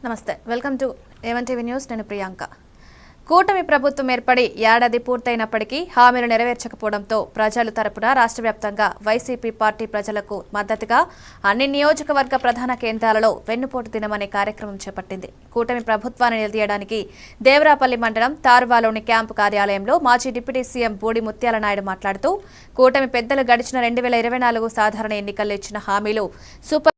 నమస్తే welcome to A1 TV news నేను ప్రియాంక కూటమి ప్రభుత్వం ఏర్పడి ఏడాది పూర్తయినప్పటికీ హామీలు నెరవేర్చకపోవడంతో ప్రజల తరపున రాష్ట్ర వ్యాప్తంగా వైసీపీ పార్టీ ప్రజలకు మద్దతుగా అన్ని నియోజకవర్గ ప్రధాన కేంద్రాలలో వెన్నుపోటు దినమనే కార్యక్రమం చేపట్టింది. కూటమి ప్రభుత్వాన్ని నిలదీయడానికి దేవరాపల్లి మండలం తారువాలోని క్యాంపు కార్యాలయంలో మాజీ డిప్యూటీ సీఎం బూడి ముత్యాల నాయుడు మాట్లాడుతూ కూటమి పెద్దలు గడిచిన 2024 సాధారణ ఎన్నికల్లో ఇచ్చిన హామీలు సూపర్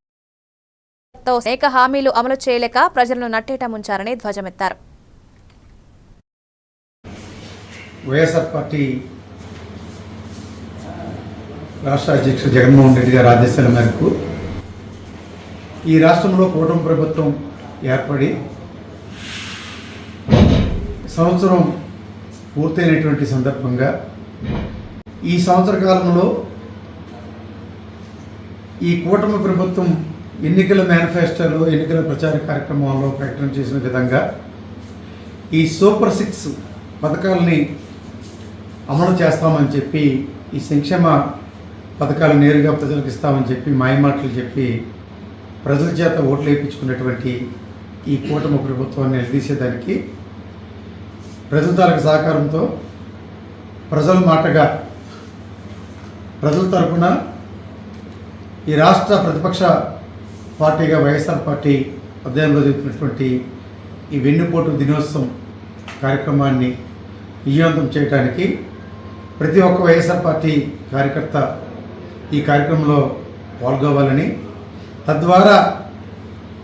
అనేక హామీలు అమలు చేయలేక ప్రజలను నట్టేట ముంచారని ధ్వజమెత్తారు. వైఎస్ఆర్ పార్టీ రాష్ట్ర అధ్యక్షుడు జగన్మోహన్ రెడ్డి గారి ఆదేశాల మేరకు ఈ రాష్ట్రంలో కూటమి ప్రభుత్వం ఏర్పడి సంవత్సరం పూర్తయినటువంటి సందర్భంగా ఈ సంవత్సర కాలంలో ఈ కూటమి ప్రభుత్వం ఎన్నికల మేనిఫెస్టోలో ఎన్నికల ప్రచార కార్యక్రమంలో ప్రకటన చేసిన విధంగా ఈ సూపర్ 6 పథకాలని అమలు చేస్తామని చెప్పి ఈ సంక్షేమ పథకాలు నేరుగా ప్రజలకు ఇస్తామని చెప్పి మాయమాటలు చెప్పి ప్రజల చేత ఓట్లు వేయించుకున్నటువంటి ఈ కూటమి ప్రభుత్వాన్ని నిలదీసేదానికి ప్రజల తాలూకు సహకారంతో ప్రజల మాటగా ప్రజల తరపున ఈ రాష్ట్ర ప్రతిపక్ష పార్టీగా వైఎస్ఆర్ పార్టీ అధ్యయనంలో జరుగుతున్నటువంటి ఈ వెన్నుపోటు దినోత్సవం కార్యక్రమాన్ని విజయవంతం చేయడానికి ప్రతి ఒక్క వైఎస్ఆర్ పార్టీ కార్యకర్త ఈ కార్యక్రమంలో పాల్గొవాలని, తద్వారా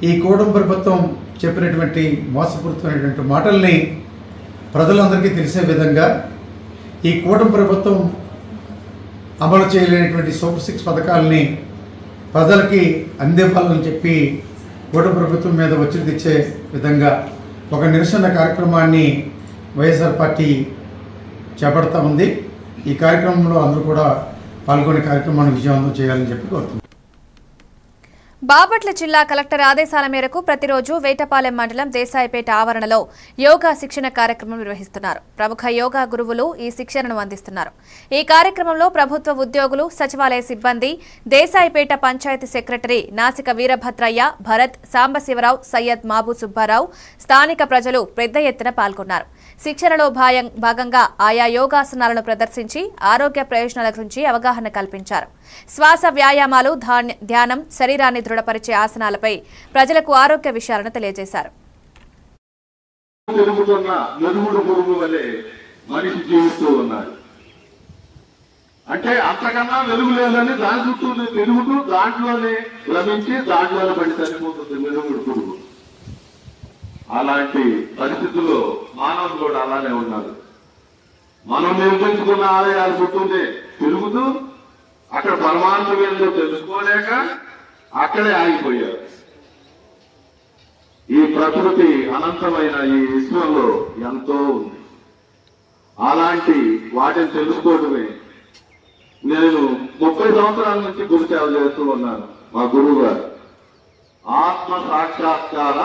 ఈ కూటమి ప్రభుత్వం చెప్పినటువంటి మోసపూరితమైనటువంటి మాటల్ని ప్రజలందరికీ తెలిసే విధంగా ఈ కూటమి ప్రభుత్వం అమలు చేయలేనటువంటి సూపర్ 6 పథకాలని ప్రజలకి అందివ్వాలని చెప్పి కూటమి ప్రభుత్వం మీద ఒత్తిడి తెచ్చే విధంగా ఒక నిరసన కార్యక్రమాన్ని వైఎస్ఆర్ పార్టీ చేపడతా ఉంది. ఈ కార్యక్రమంలో అందరూ కూడా పాల్గొనే కార్యక్రమాన్ని విజయవంతం చేయాలని చెప్పి కోరుతున్నాం. బాపట్ల జిల్లా కలెక్టర్ ఆదేశాల మేరకు ప్రతిరోజు వేటపాలెం మండలం దేశాయిపేట ఆవరణలో యోగా శిక్షణ కార్యక్రమం నిర్వహిస్తున్నారు. ప్రముఖ యోగా గురువులు ఈ శిక్షణను అందిస్తున్నారు. ఈ కార్యక్రమంలో ప్రభుత్వ ఉద్యోగులు, సచివాలయ సిబ్బంది, దేశాయిపేట పంచాయతీ సెక్రటరీ నాసిక వీరభద్రయ్య, భరత్, సాంబశివరావు, సయ్యద్ మాబూ సుబ్బారావు, స్థానిక ప్రజలు పెద్ద ఎత్తున పాల్గొన్నారు. శిక్షణలో భాగంగా ఆయా యోగాసనాలను ప్రదర్శించి ఆరోగ్య ప్రయోజనాల గురించి అవగాహన కల్పించారు. శ్వాస వ్యాయామాలు, ధ్యానం, శరీరాన్ని దృఢపరిచే ఆసనాలపై ప్రజలకు ఆరోగ్య విషయాలను తెలియజేశారు. అంటే అంతకన్నా వెలుగు లేదని దాని చుట్టూ తిరుగుతూ దాంట్లోనే భ్రమించి దాంట్లోనే పడి చనిపోతుంది మెరుగుడు పురుగు. అలాంటి పరిస్థితుల్లో మానవులు కూడా అలానే ఉన్నారు. మనం నిర్మించుకున్న ఆలయాలు చుట్టూనే తిరుగుతూ అక్కడ పరమాత్మ ఏందో తెలుసుకోలేక అక్కడే ఆగిపోయారు. ఈ ప్రకృతి అనంతమైన ఈ విశ్వంలో ఎంతో ఉంది. అలాంటి వాటిని తెలుసుకోవడమే నేను 30 సంవత్సరాల నుంచి గురు సేవ చేస్తూ ఉన్నాను. మా గురువు గారు ఆత్మ సాక్షాత్కార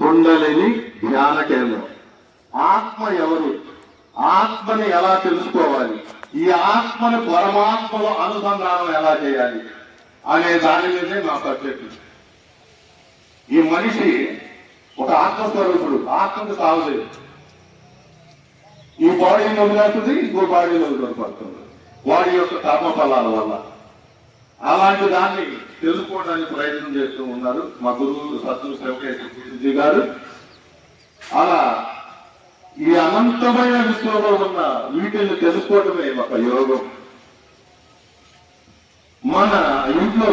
కుండలిని ధ్యాన కేంద్రం. ఆత్మ ఎవరు, ఆత్మని ఎలా తెలుసుకోవాలి, ఈ ఆత్మను పరమాత్మలో అనుసంధానం ఎలా చేయాలి అనే దాని మీదే మా సబ్జెక్టు. ఈ మనిషి ఒక ఆత్మస్వరూపుడు, ఆత్మకు సాగులేదు. ఈ బాడీని వదిలేస్తుంది, ఇంకో బాడీని వదిలిపడుతుంది వాడి యొక్క కర్మఫలాల వల్ల. అలాంటి దాన్ని తెలుసుకోవడానికి ప్రయత్నం చేస్తూ ఉన్నారు మా గురువు సద్గురు శివకేశి గారు. అలా ఈ అనంతమైన విశ్వంలో ఉన్న వీటిని తెలుసుకోవడమే ఒక యోగం. మన ఇంట్లో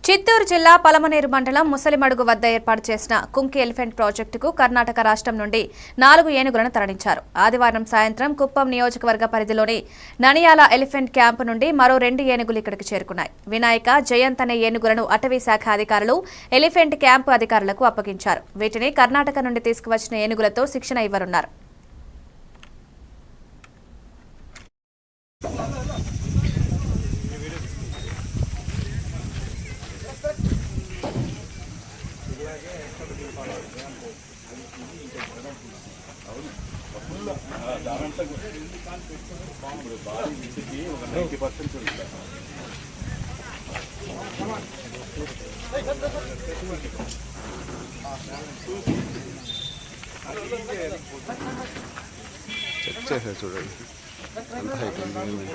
చిత్తూరు జిల్లా పలమనేరు మండలం ముసలిమడుగు వద్ద ఏర్పాటు చేసిన కుంకి ఎలిఫెంట్ ప్రాజెక్టుకు కర్ణాటక రాష్ట్రం నుండి 4 ఏనుగులను తరలించారు. ఆదివారం సాయంత్రం కుప్పం నియోజకవర్గ పరిధిలోని ననియాల ఎలిఫెంట్ క్యాంపు నుండి మరో 2 ఏనుగులు ఇక్కడికి చేరుకున్నాయి. వినాయక, జయంత్ అనే ఏనుగులను అటవీ శాఖ అధికారులు ఎలిఫెంట్ క్యాంపు అధికారులకు అప్పగించారు. వీటిని కర్ణాటక నుండి తీసుకువచ్చిన ఏనుగులతో శిక్షణ ఇవ్వనున్నారు. బాడీ చెక్ చేసేది చూడండి ఎంత అయిపోయింది.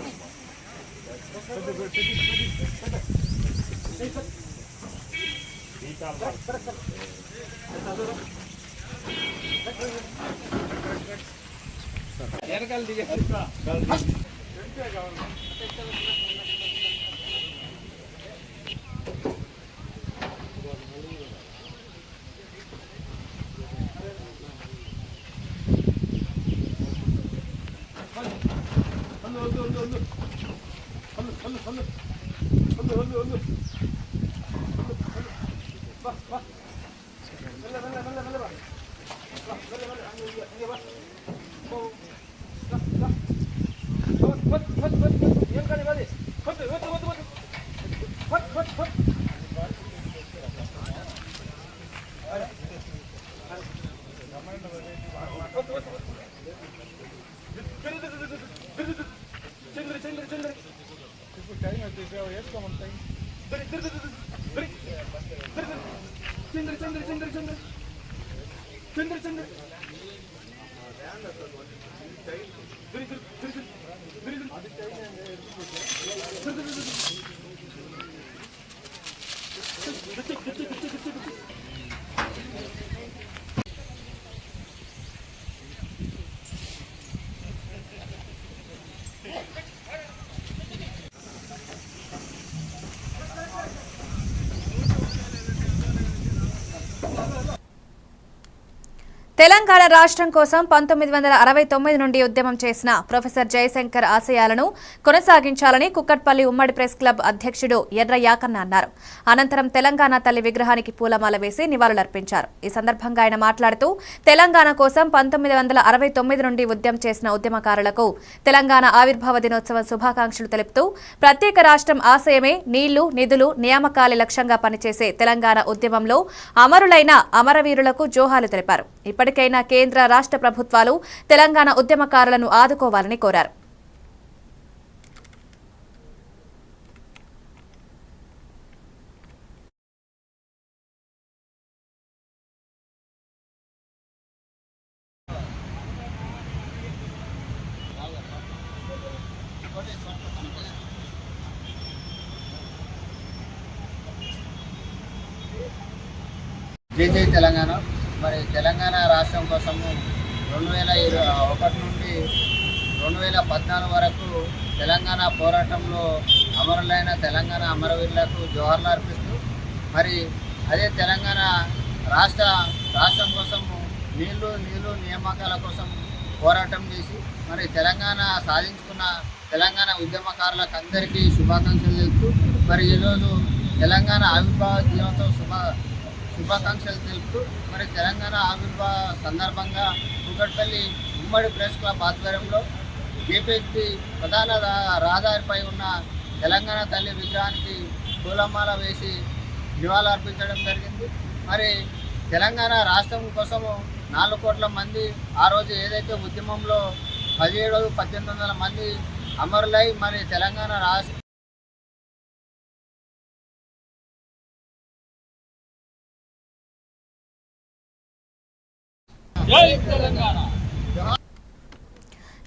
తెలంగాణ రాష్ట్రం కోసం 1969 నుండి ఉద్యమం చేసిన ప్రొఫెసర్ జయశంకర్ ఆశయాలను కొనసాగించాలని కుక్కట్పల్లి ఉమ్మడి ప్రెస్ క్లబ్ అధ్యక్షుడు ఎర్ర యాకన్న అన్నారు. అనంతరం తెలంగాణ తల్లి విగ్రహానికి పూలమాల వేసి నివాళులర్పించారు. ఈ సందర్భంగా ఆయన మాట్లాడుతూ తెలంగాణ కోసం 1969 నుండి ఉద్యమం చేసిన ఉద్యమకారులకు తెలంగాణ ఆవిర్భావ దినోత్సవం శుభాకాంక్షలు తెలుపుతూ ప్రత్యేక రాష్ట్రం ఆశయమే నీళ్లు, నిధులు, నియామకాలే లక్ష్యంగా పనిచేసే తెలంగాణ ఉద్యమంలో అమరులైన అమరవీరులకు జోహాలు తెలిపారు. ఇప్పటికైనా కేంద్ర రాష్ట్ర ప్రభుత్వాలు తెలంగాణ ఉద్యమకారులను ఆదుకోవాలని కోరారు. జై జై తెలంగాణ. మరి తెలంగాణ రాష్ట్రం కోసము 2021 నుండి 2014 వరకు తెలంగాణ పోరాటంలో అమరులైన తెలంగాణ అమరవీరులకు జోహార్లు అర్పిస్తూ మరి అదే తెలంగాణ రాష్ట్రం కోసము నీళ్లు నియామకాల కోసం పోరాటం చేసి మరి తెలంగాణ సాధించుకున్న తెలంగాణ ఉద్యమకారులకు అందరికీ శుభాకాంక్షలు తెలుపుతూ మరి ఈరోజు తెలంగాణ ఆవిర్భావ దినోత్సవ శుభాకాంక్షలు తెలుపుతూ మరి తెలంగాణ ఆవిర్భావ సందర్భంగా కుక్కట్పల్లి ఉమ్మడి ప్రెస్ క్లబ్ ఆధ్వర్యంలో కేపీహెచ్బీ ప్రధాన రహదారిపై ఉన్న తెలంగాణ తల్లి విగ్రహానికి పూలమాల వేసి నివాళులు అర్పించడం జరిగింది. మరి తెలంగాణ రాష్ట్రం కోసము 4 కోట్ల మంది ఆ రోజు ఏదైతే ఉద్యమంలో 1700-1800 మంది అమరులై మరి తెలంగాణ రాష్ట్ర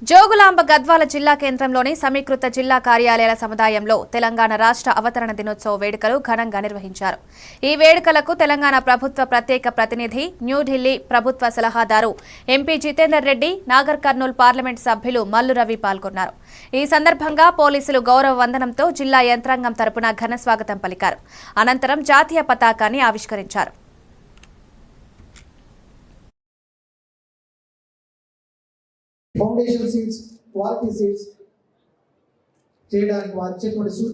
జోగులాంబ గద్వాల జిల్లా కేంద్రంలోని సమీకృత జిల్లా కార్యాలయాల సముదాయంలో తెలంగాణ రాష్ట్ర అవతరణ దినోత్సవ వేడుకలు ఘనంగా నిర్వహించారు. ఈ వేడుకలకు తెలంగాణ ప్రభుత్వ ప్రత్యేక ప్రతినిధి, న్యూఢిల్లీ ప్రభుత్వ సలహాదారు ఎంపీ జితేందర్ రెడ్డి, నాగర్ కర్నూల్ పార్లమెంట్ సభ్యులు మల్లు రవి పాల్గొన్నారు. ఈ సందర్భంగా పోలీసులు గౌరవ వందనంతో జిల్లా యంత్రాంగం తరపున ఘన స్వాగతం పలికారు. అనంతరం జాతీయ పతాకాన్ని ఆవిష్కరించారు. ఫౌండేషన్ సీట్స్, క్వాలిటీ సీట్స్ చేయడానికి వచ్చేటువంటి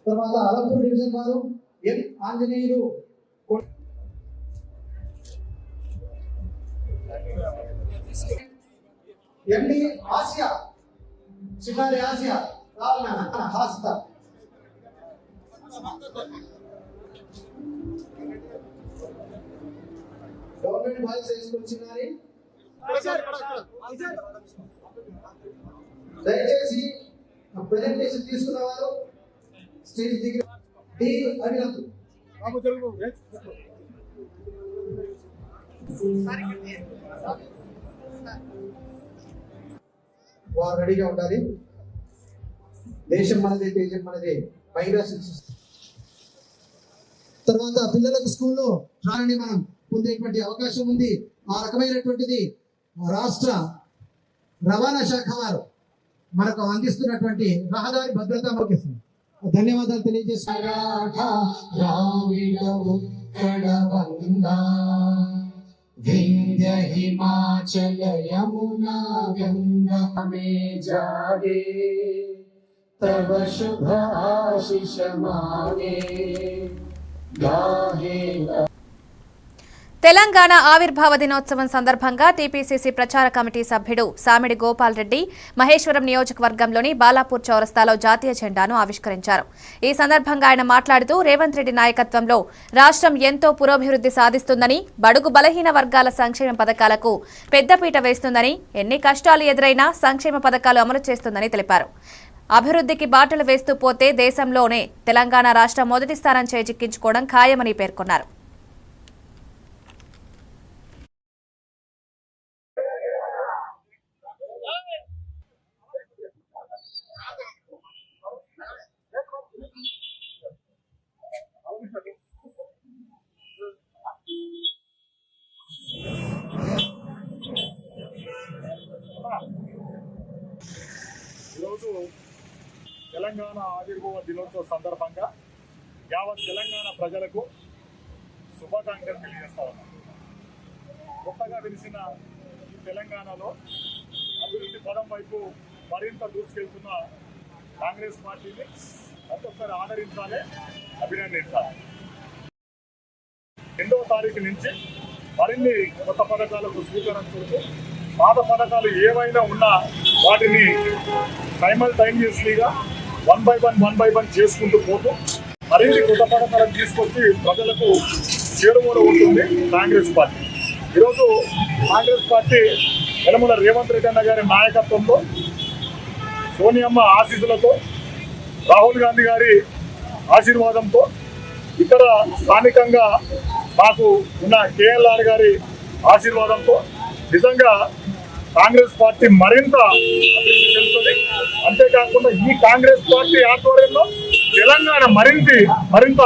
తర్వాత అలంపూర్ డివిజన్ వారు ఎం ఆంజనేయులు, ఎండి ఆసియా, చిన్నారి ఆసియా హాస్త, గవర్నమెంట్ బాయ్స్ వేసుకొచ్చినారు. దయచేసి ప్రెజెంటేషన్ తీసుకున్న వారు స్టేజ్ దగ్గర డి అభినంద్ వారు రెడీగా ఉండాలి. దేశం మనదే, తేజం మనదే. పైగా తర్వాత పిల్లలకు స్కూల్లో రాని మనం పొందేటువంటి అవకాశం ఉంది. ఆ రకమైనటువంటిది రాష్ట్ర రవాణా శాఖ వారు మనకు అందిస్తున్నటువంటి రహదారి భద్రత ముఖ్యస్తుంది. ధన్యవాదాలు తెలియజేస్తున్నారు. వింధ్య హిమాచల యమునా గంగా మే జాగే తవ శుభ ఆశిష మాగే గాహే. తెలంగాణ ఆవిర్భావ దినోత్సవం సందర్భంగా టీపీసీసీ ప్రచార కమిటీ సభ్యుడు సామిడి గోపాల్ రెడ్డి మహేశ్వరం నియోజకవర్గంలోని బాలాపూర్ చౌరస్తాలో జాతీయ జెండాను ఆవిష్కరించారు. ఈ సందర్భంగా ఆయన మాట్లాడుతూ రేవంత్ రెడ్డి నాయకత్వంలో రాష్ట్రం ఎంతో పురోభివృద్ధి సాధిస్తుందని, బడుగు బలహీన వర్గాల సంక్షేమ పథకాలకు పెద్దపీట వేస్తుందని, ఎన్ని కష్టాలు ఎదురైనా సంక్షేమ పథకాలు అమలు చేస్తుందని తెలిపారు. అభివృద్ధికి బాటలు వేస్తూ పోతే దేశంలోనే తెలంగాణ రాష్ట్రం మొదటి స్థానం చేజిక్కించుకోవడం ఖాయమని పేర్కొన్నారు. ఈరోజు తెలంగాణ ఆవిర్భావ దినోత్సవ సందర్భంగా యావత్ తెలంగాణ ప్రజలకు శుభాకాంక్షలు తెలియజేస్తా ఉన్నాం. కొత్తగా తెలిసిన ఈ తెలంగాణలో అభివృద్ధి పదం వైపు మరింత దూసుకెళ్తున్న కాంగ్రెస్ పార్టీని ప్రతి ఒక్కరు ఆదరించాలి, అభినందించాలి. 2వ తారీఖు నుంచి మరిన్ని కొత్త పథకాలకు స్వీకారం చేస్తూ పాత పథకాలు ఏవైనా ఉన్నా వాటిని సైమల్టైనియస్లీగా 1 by 1 చేసుకుంటూ పోతూ మరిన్ని కొత్త పథకాలను తీసుకొచ్చి ప్రజలకు చేరువలో ఉంటుంది కాంగ్రెస్ పార్టీ. ఈరోజు కాంగ్రెస్ పార్టీ యనమల రేవంత్ రెడ్డి అన్న గారి నాయకత్వంలో, సోనియమ్మ ఆశీస్సులతో, రాహుల్ గాంధీ గారి ఆశీర్వాదంతో, ఇక్కడ స్థానికంగా మాకు ఉన్న కేఎల్ఆర్ గారి ఆశీర్వాదంతో నిజంగా కాంగ్రెస్ పార్టీ మరింత అభివృద్ధి చెందుతుంది. అంతేకాకుండా ఈ కాంగ్రెస్ పార్టీ ఆధ్వర్యంలో తెలంగాణ మరింత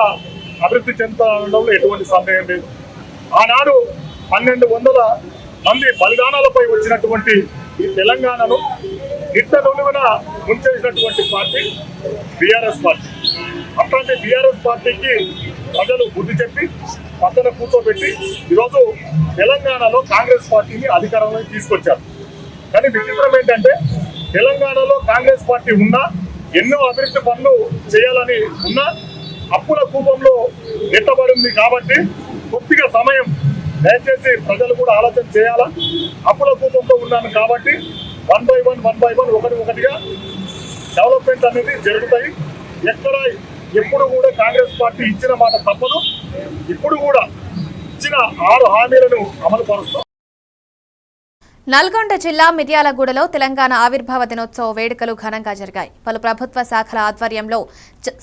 అభివృద్ధి చెందడంలో ఎటువంటి సందేహం లేదు. ఆనాడు 1200 మంది బలిదానాలపై వచ్చినటువంటి ఈ తెలంగాణను నిట్టనులుగున ముంచేసినటువంటి పార్టీ బీఆర్ఎస్ పార్టీ. అట్లాంటి బీఆర్ఎస్ పార్టీకి ప్రజలు బుద్ధి చెప్పి పక్కన కూర్చోబెట్టి ఈరోజు తెలంగాణలో కాంగ్రెస్ పార్టీని అధికారంలోకి తీసుకొచ్చారు. కానీ విచిత్రం ఏంటంటే తెలంగాణలో కాంగ్రెస్ పార్టీ ఉన్నా, ఎన్నో అభివృద్ధి పనులు చేయాలని ఉన్నా, అప్పుల కూపంలో నెట్టబడింది. కాబట్టి కొద్దిగా సమయం దయచేసి ప్రజలు కూడా ఆలోచన చేయాలా. అప్పుల కూపంలో ఉన్నాను కాబట్టి 1 by 1 ఒకటిగా డెవలప్మెంట్ అనేది జరుగుతాయి. ఎప్పుడు కూడా కాంగ్రెస్ పార్టీ ఇచ్చిన మాట తప్పదు. ఇప్పుడు కూడా ఇచ్చిన 6 హామీలను అమలు పరుస్తాం. నల్గొండ జిల్లా మిర్యాలగూడలో తెలంగాణ ఆవిర్భావ దినోత్సవ వేడుకలు ఘనంగా జరిగాయి. పలు ప్రభుత్వ శాఖల ఆధ్వర్యంలో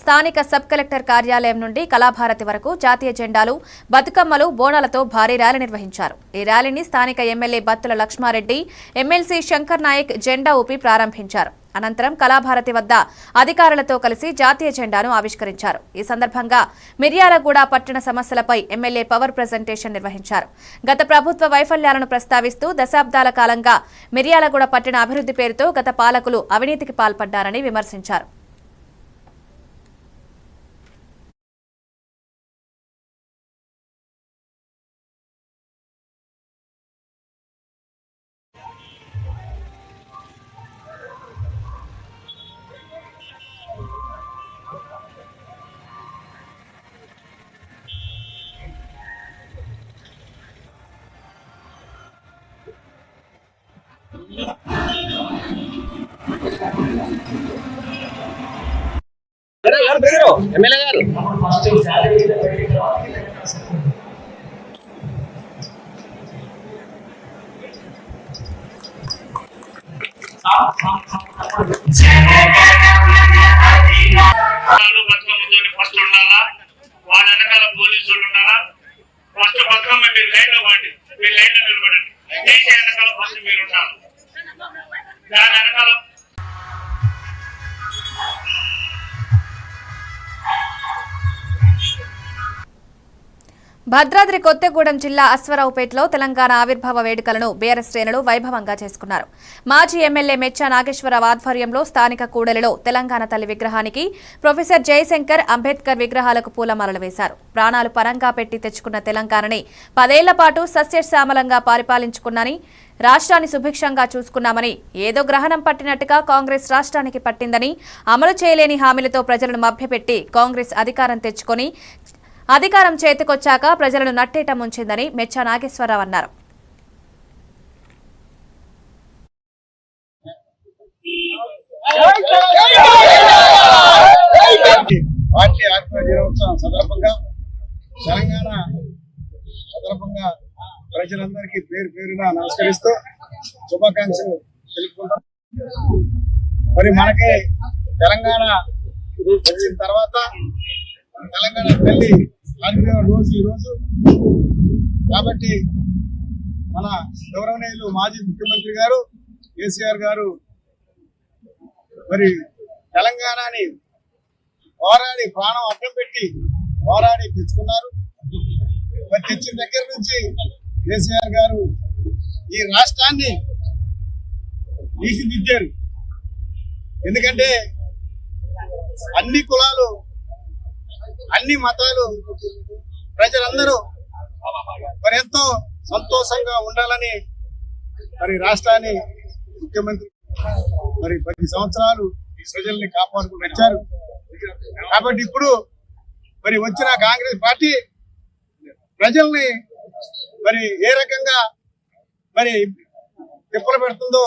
స్థానిక సబ్ కలెక్టర్ కార్యాలయం నుండి కళాభారతి వరకు జాతీయ జెండాలు, బతుకమ్మలు, బోనాలతో భారీ ర్యాలీ నిర్వహించారు. ఈ ర్యాలీని స్థానిక ఎమ్మెల్యే బత్తుల లక్ష్మారెడ్డి, ఎమ్మెల్సీ శంకర్ నాయక్ జెండా ఊపి ప్రారంభించారు. అనంతరం కళాభారతి వద్ద అధికారులతో కలిసి జాతీయ జెండాను ఆవిష్కరించారు. ఈ సందర్భంగా మిర్యాలగూడ పట్టణ సమస్యలపై ఎమ్మెల్యే పవర్ ప్రజెంటేషన్ నిర్వహించారు. గత ప్రభుత్వ వైఫల్యాలను ప్రస్తావిస్తూ దశాబ్దాల కాలంగా మిర్యాలగూడ పట్టణ అభివృద్ధి పేరుతో గత పాలకులు అవినీతికి పాల్పడ్డారని విమర్శించారు. ఎమ్మెల్యే గారు ఫస్ట్ ఉండాలా వాళ్ళ వెనకాల భద్రాద్రి కొత్తగూడెం జిల్లా అశ్వరావుపేటలో తెలంగాణ ఆవిర్భావ వేడుకలను బీఆర్ఎస్ శ్రేణులు వైభవంగా చేసుకున్నారు. మాజీ ఎమ్మెల్యే మెచ్చా నాగేశ్వరరావు ఆధ్వర్యంలో స్థానిక కూడలిలో తెలంగాణ తల్లి విగ్రహానికి, ప్రొఫెసర్ జయశంకర్, అంబేద్కర్ విగ్రహాలకు పూలమాలలు వేశారు. ప్రాణాలు పరంగా పెట్టి తెచ్చుకున్న తెలంగాణని 10 ఏళ్ల పాటు సస్యశ్యామలంగా పరిపాలించుకున్నాని, రాష్ట్రాన్ని సుభిక్షంగా చూసుకున్నామని, ఏదో గ్రహణం పట్టినట్టుగా కాంగ్రెస్ రాష్ట్రానికి పట్టిందని, అమలు చేయలేని హామీలతో ప్రజలను మభ్యపెట్టి కాంగ్రెస్ అధికారం తెచ్చుకొని అధికారం చేతికొచ్చాక ప్రజలను నట్టేట ముంచిందని మెచ్చా నాగేశ్వరరావు అన్నారు. పార్టీ ఆత్మ దినోత్సవం సందర్భంగా తెలంగాణ ప్రజలందరికీ పేరు పేరున నమస్కరిస్తూ శుభాకాంక్షలు తెలుపుకుంటాం. మరి మనకి తెలంగాణ వచ్చిన తర్వాత తెలంగాణ తల్లి ఆవిర్భావ రోజు ఈరోజు కాబట్టి మన గౌరవనీయులు మాజీ ముఖ్యమంత్రి గారు కేసీఆర్ గారు మరి తెలంగాణని పోరాడి ప్రాణం అడ్డం పెట్టి పోరాడి తెచ్చుకున్నారు. మరి తెచ్చిన దగ్గర నుంచి కేసీఆర్ గారు ఈ రాష్ట్రాన్ని తీర్చిదిద్దారు. ఎందుకంటే అన్ని కులాలు, అన్ని మతాలు ప్రజలందరూ మరి ఎంతో సంతోషంగా ఉండాలని మరి రాష్ట్రాన్ని ముఖ్యమంత్రి మరి 10 సంవత్సరాలు ఈ ప్రజల్ని కాపాడుకుంటూ వచ్చారు. కాబట్టి ఇప్పుడు మరి వచ్చిన కాంగ్రెస్ పార్టీ ప్రజల్ని మరి ఏ రకంగా మరి తిప్పలు పెడుతుందో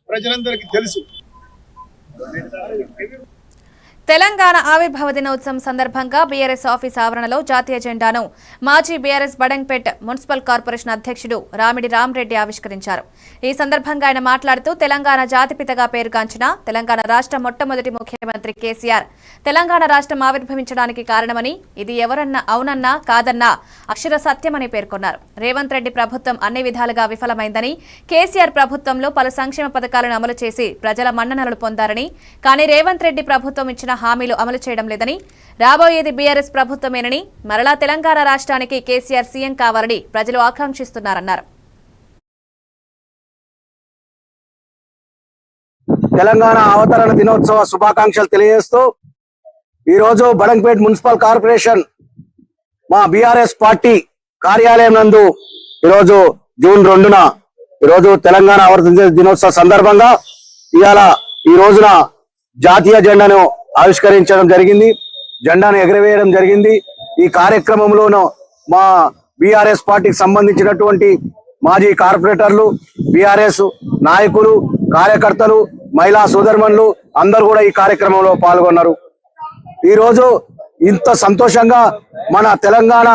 ప్రజలందరికీ తెలుసు. తెలంగాణ ఆవిర్భావ దినోత్సవం సందర్భంగా బీఆర్ఎస్ ఆఫీస్ ఆవరణలో జాతీయ జెండాను మాజీ బీఆర్ఎస్ బడంగ్పేట్ మున్సిపల్ కార్పొరేషన్ అధ్యక్షుడు రామిడి రామరెడ్డి ఆవిష్కరించారు. ఈ సందర్భంగా ఆయన మాట్లాడుతూ తెలంగాణ జాతిపితగా పేరుగాంచిన తెలంగాణ రాష్ట్ర మొట్టమొదటి ముఖ్యమంత్రి కేసీఆర్ తెలంగాణ రాష్ట్రం ఆవిర్భవించడానికి కారణమని, ఇది ఎవరన్నా అవునన్నా కాదన్నా అక్షర సత్యమని పేర్కొన్నారు. రేవంత్ రెడ్డి ప్రభుత్వం అన్ని విధాలుగా విఫలమైందని, కేసీఆర్ ప్రభుత్వంలో పలు సంక్షేమ పథకాలను అమలు చేసి ప్రజల మన్ననలు పొందారని, కానీ రేవంత్ రెడ్డి ప్రభుత్వం ఇచ్చిన హామీలు అమలు చేయడం లేదని, రాబోయేది బీఆర్ఎస్ ప్రభుత్వమేనని, మరలా తెలంగాణ రాష్ట్రానికి కేసీఆర్ సీఎం కావాలని ప్రజలు ఆకాంక్షిస్తున్నారన్నారు. తెలంగాణ అవతరణ దినోత్సవ శుభాకాంక్షలు తెలియజేస్తూ ఈరోజు బడంగ్పేట్ మున్సిపల్ కార్పొరేషన్ మా బీఆర్ఎస్ పార్టీ కార్యాలయం నందు ఈరోజు జూన్ 2న ఈరోజు తెలంగాణ అవతరణ దినోత్సవ సందర్భంగా ఈ రోజున జాతీయ జెండాను ఆవిష్కరించడం జరిగింది, జెండాను ఎగరవేయడం జరిగింది. ఈ కార్యక్రమంలోనూ మా బీఆర్ఎస్ పార్టీకి సంబంధించినటువంటి మాజీ కార్పొరేటర్లు, బీఆర్ఎస్ నాయకులు, కార్యకర్తలు, మహిళా సోదరుమణులు అందరూ కూడా ఈ కార్యక్రమంలో పాల్గొన్నారు. ఈరోజు ఇంత సంతోషంగా మన తెలంగాణ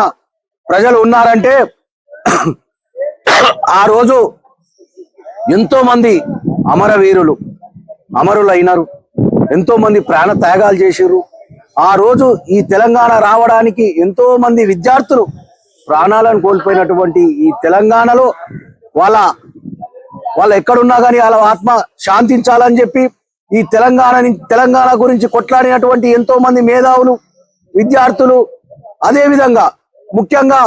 ప్రజలు ఉన్నారంటే ఆ రోజు ఎంతో మంది అమరులైనారు, ఎంతో మంది ప్రాణ త్యాగాలు చేశారు. ఆ రోజు ఈ తెలంగాణ రావడానికి ఎంతో మంది విద్యార్థులు ప్రాణాలను కోల్పోయినటువంటి ఈ తెలంగాణలో వాళ్ళ ఎక్కడున్నా కానీ వాళ్ళ ఆత్మ శాంతించాలని చెప్పి ఈ తెలంగాణ గురించి కొట్లాడినటువంటి ఎంతో మంది మేధావులు, విద్యార్థులు, అదే విధంగా ముఖ్యంగా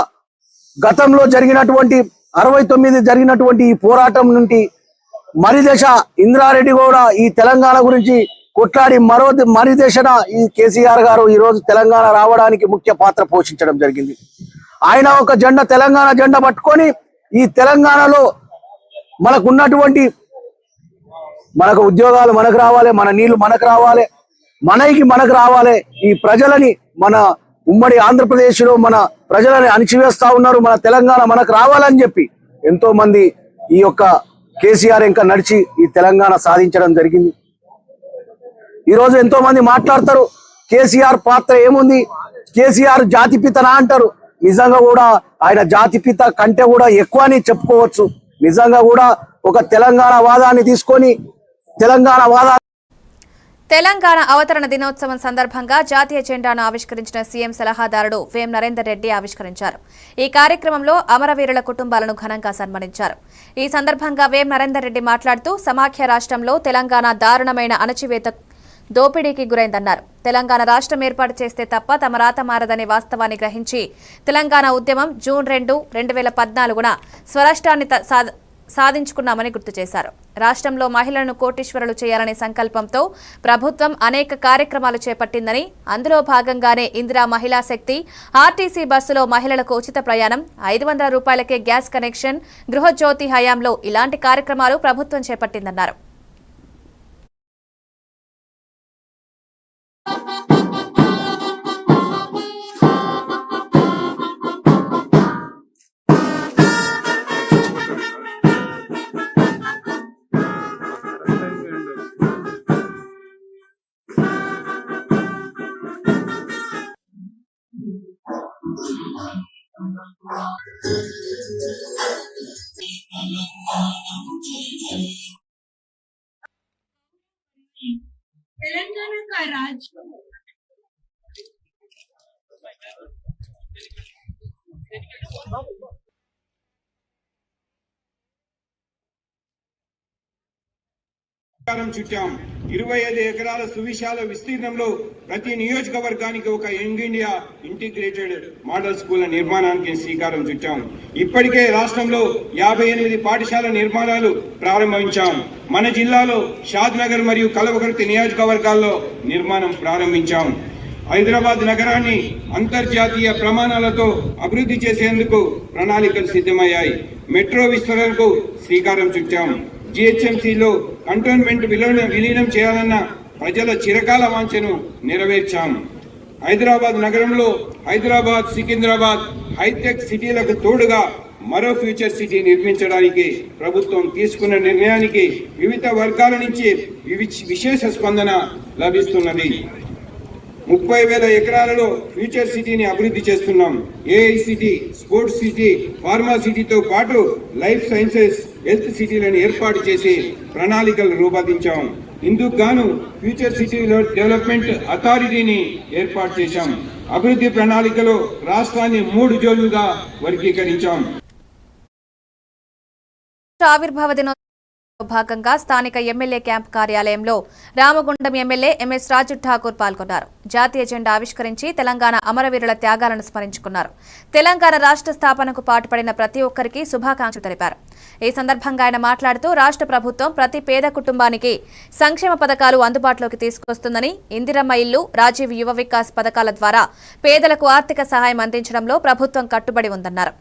గతంలో జరిగినటువంటి 69 జరిగినటువంటి ఈ పోరాటం నుండి మరిదశ ఇంద్రారెడ్డి కూడా ఈ తెలంగాణ గురించి కొట్లాడి మరిదశన ఈ కేసీఆర్ గారు ఈ రోజు తెలంగాణ రావడానికి ముఖ్య పాత్ర పోషించడం జరిగింది. ఆయన ఒక తెలంగాణ జెండా పట్టుకొని ఈ తెలంగాణలో మనకున్నటువంటి మనకు ఉద్యోగాలు మనకు రావాలి, మన నీళ్లు మనకు రావాలి, మనకు రావాలి. ఈ ప్రజలని మన ఉమ్మడి ఆంధ్రప్రదేశ్ లో మన ప్రజలని అణిచివేస్తా ఉన్నారు, మన తెలంగాణ మనకు రావాలని చెప్పి ఎంతో మంది ఈ యొక్క కేసీఆర్ ఇంకా నడిచి ఈ తెలంగాణ సాధించడం జరిగింది. ఈ రోజు ఎంతో మంది మాట్లాడతారు కేసీఆర్ పాత్ర ఏముంది, కేసీఆర్ జాతిపితనా అంటారు. నిజంగా కూడా ఆయన జాతిపిత కంటే కూడా ఎక్కువ అని చెప్పుకోవచ్చు. నిజంగా కూడా ఒక తెలంగాణ వాదాన్ని తీసుకొని తెలంగాణ అవతరణ దినోత్సవం సందర్భంగా జాతీయ జెండాను ఆవిష్కరించిన సీఎం సలహాదారుడు వేం నరేందర్ రెడ్డి ఆవిష్కరించారు. ఈ కార్యక్రమంలో అమరవీరుల కుటుంబాలను ఘనంగా సన్మానించారు. ఈ సందర్భంగా వేం నరేందర్ రెడ్డి మాట్లాడుతూ సమాఖ్య రాష్ట్రంలో తెలంగాణ దారుణమైన అణచివేత దోపిడీకి గురైందన్నారు. తెలంగాణ రాష్ట్రం ఏర్పాటు చేస్తే తప్ప తమ రాత మారదనే వాస్తవాన్ని గ్రహించి తెలంగాణ ఉద్యమం జూన్ 2, 2014న స్వరాష్ట్రాన్ని సాధించుకున్నామని గుర్తు చేశారు. రాష్ట్రంలో మహిళలను కోటీశ్వరులు చేయాలనే సంకల్పంతో ప్రభుత్వం అనేక కార్యక్రమాలు చేపట్టిందని, అందులో భాగంగానే ఇందిరా మహిళా శక్తి, ఆర్టీసీ బస్సులో మహిళలకు ఉచిత ప్రయాణం, 500 రూపాయలకే గ్యాస్ కనెక్షన్, గృహజ్యోతి హయాంలో ఇలాంటి కార్యక్రమాలు ప్రభుత్వం చేపట్టిందన్నారు. तेलंगाना का राज्य చుట్టాం. 25 ఎకరాల సువిశాల విస్తీర్ణంలో ప్రతి నియోజకవర్గానికి ఒక young India integrated model school నిర్మాణానికి శ్రీకారం చుట్టాం. ఇప్పటికే రాష్ట్రంలో 58 పాఠశాల నిర్మాణాలు ప్రారంభించాం. మన జిల్లాలో షాద్ నగర్ మరియు కల్వకుర్తి నియోజకవర్గాల్లో నిర్మాణం ప్రారంభించాం. హైదరాబాద్ నగరాన్ని అంతర్జాతీయ ప్రమాణాలతో అభివృద్ధి చేసేందుకు ప్రణాళికలు సిద్ధమయ్యాయి. మెట్రో విస్తరణకు శ్రీకారం చుట్టాం. జిహెచ్ఎంసీలో కంటోన్మెంట్ విలీనం చేయాలన్న ప్రజల చిరకాల వాంఛను నెరవేర్చాం. హైదరాబాద్ నగరంలో హైదరాబాద్, సికింద్రాబాద్ హైటెక్ సిటీలకు తోడుగా మరో ఫ్యూచర్ సిటీ నిర్మించడానికి ప్రభుత్వం తీసుకున్న నిర్ణయానికి వివిధ వర్గాల నుంచి విశేష స్పందన లభిస్తున్నది. 30,000 ఎకరాలలో ఫ్యూచర్ సిటీని అభివృద్ధి చేస్తున్నాం. AI city, sports city, pharma సిటీతో పాటు లైఫ్ సైన్సెస్, హెల్త్ సిటీలను ఏర్పాటు చేసి ప్రణాళికలు రూపొందించాం. ఇందుకు గాను ఫ్యూచర్ సిటీ డెవలప్మెంట్ అథారిటీని ఏర్పాటు చేశాం. అభివృద్ధి ప్రణాళికలో రాష్ట్రాన్ని 3 జోన్లుగా వర్గీకరించాం. ఆవిర్భావ దినోత్సవం భాగంగా స్థానిక ఎమ్మెల్యే క్యాంప్ కార్యాలయంలో రామగుండం ఎమ్మెల్యే ఎంఎస్ రాజు ఠాకూర్ పాల్గొన్నారు. జాతీయ జెండా ఆవిష్కరించి తెలంగాణ అమరవీరుల త్యాగాలను స్మరించుకున్నారు. తెలంగాణ రాష్ట్ర స్థాపనకు పాటుపడిన ప్రతి ఒక్కరికి శుభాకాంక్షలు తెలిపారు. ఈ సందర్భంగా ఆయన మాట్లాడుతూ రాష్ట్ర ప్రభుత్వం ప్రతి పేద కుటుంబానికి సంక్షేమ పథకాలు అందుబాటులోకి తీసుకొస్తుందని, ఇందిరమ్మ ఇల్లు, రాజీవ్ యువ వికాస్ పథకాల ద్వారా పేదలకు ఆర్థిక సహాయం అందించడంలో ప్రభుత్వం కట్టుబడి ఉందన్నారు.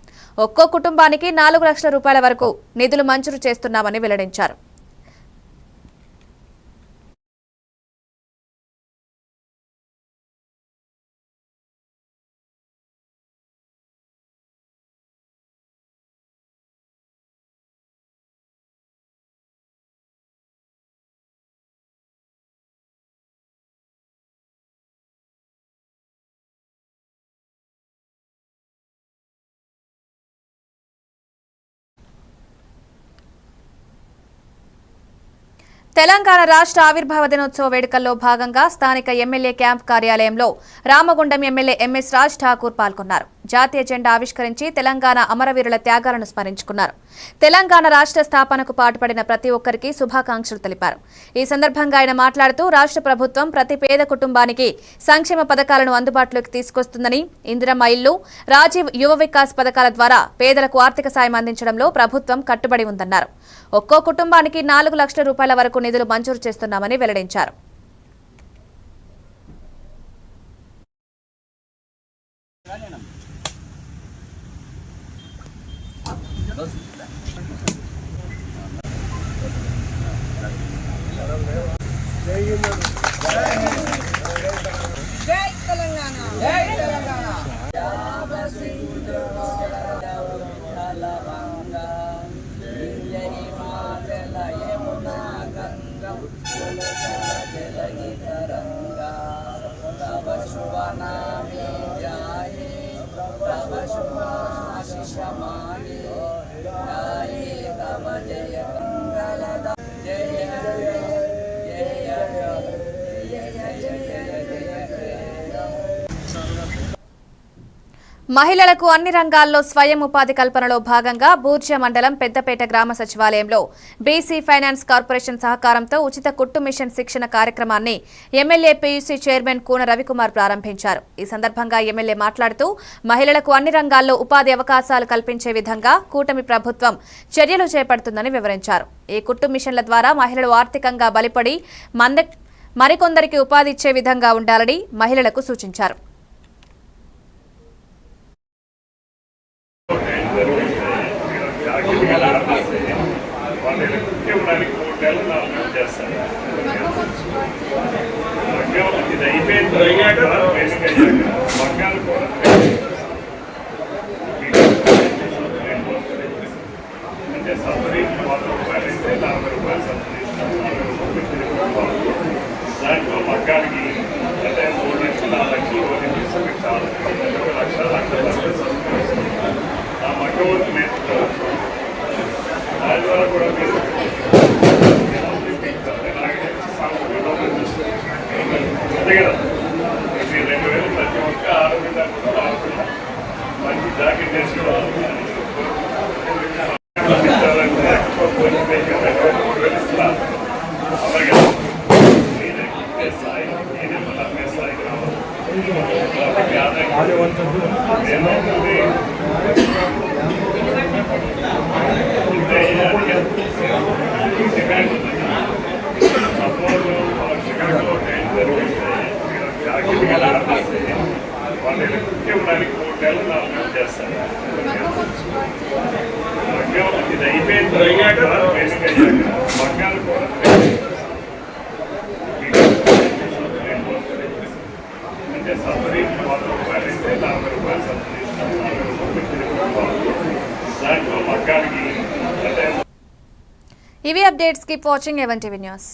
ఒక్కో కుటుంబానికి 4 లక్షల రూపాయల వరకు నిధులు మంజూరు చేస్తున్నామని వెల్లడించారు. తెలంగాణ రాష్ట్ర ఆవిర్భావ దినోత్సవ వేడుకల్లో భాగంగా స్థానిక ఎమ్మెల్యే క్యాంప్ కార్యాలయంలో రామగుండం ఎమ్మెల్యే ఎంఎస్ రాజ్ ఠాకూర్ పాల్గొన్నారు. జాతీయ జెండా ఆవిష్కరించి తెలంగాణ అమరవీరుల త్యాగాలను స్మరించుకున్నారు. తెలంగాణ రాష్ట్ర స్థాపనకు పాటుపడిన ప్రతి ఒక్కరికి శుభాకాంక్షలు తెలిపారు. ఈ సందర్భంగా ఆయన మాట్లాడుతూ రాష్ట్ర ప్రభుత్వం ప్రతి పేద కుటుంబానికి సంక్షేమ పథకాలను అందుబాటులోకి తీసుకొస్తుందని, ఇందిరమ్మ ఇల్లు, రాజీవ్ యువ వికాస్ పథకాల ద్వారా పేదలకు ఆర్థిక సాయం అందించడంలో ప్రభుత్వం కట్టుబడి ఉందన్నారు. ఒక్కో కుటుంబానికి 4 లక్షల రూపాయల వరకు నిధులు మంజూరు చేస్తున్నామని వెల్లడించారు. జై తెలంగాణ, జై తెలంగాణ. జయ మహిళలకు అన్ని రంగాల్లో స్వయం ఉపాధి కల్పనలో భాగంగా బూర్జా మండలం పెద్దపేట గ్రామ సచివాలయంలో బీసీ ఫైనాన్స్ కార్పొరేషన్ సహకారంతో ఉచిత కుట్టు మిషన్ శిక్షణ కార్యక్రమాన్ని MLA PUC chairman Koona Ravikumar ప్రారంభించారు. ఈ సందర్భంగా ఎమ్మెల్యే మాట్లాడుతూ మహిళలకు అన్ని రంగాల్లో ఉపాధి అవకాశాలు కల్పించే విధంగా కూటమి ప్రభుత్వం చర్యలు చేపడుతుందని వివరించారు. ఈ కుట్టు మిషన్ల ద్వారా మహిళలు ఆర్థికంగా బలిపడి మరికొందరికి ఉపాధి ఇచ్చే విధంగా ఉండాలని మహిళలకు సూచించారు. అంటే సబ్సిడీ ₹40 దాంట్లో మగ్గానికి అంటే 3 లక్షలు 4 లక్షలు తీసుకుని చాలా 1 లక్షలు ఆ మగ్గవద్దు నేర్చుకో దాని ద్వారా కూడా మీరు అంతే కదా మీరు 2000 ప్రతి ఒక్క ఆరోగ్యంగా కూడా మంచి జాకెట్ వేసుకోవాలి. ఇది అయిపోయింది మగ్గాలు కూడా అంటే సబ్సిడీ ₹40 దాంట్లో మగ్గానికి అంటే ఇవి updates. Keep watching A1 TV news.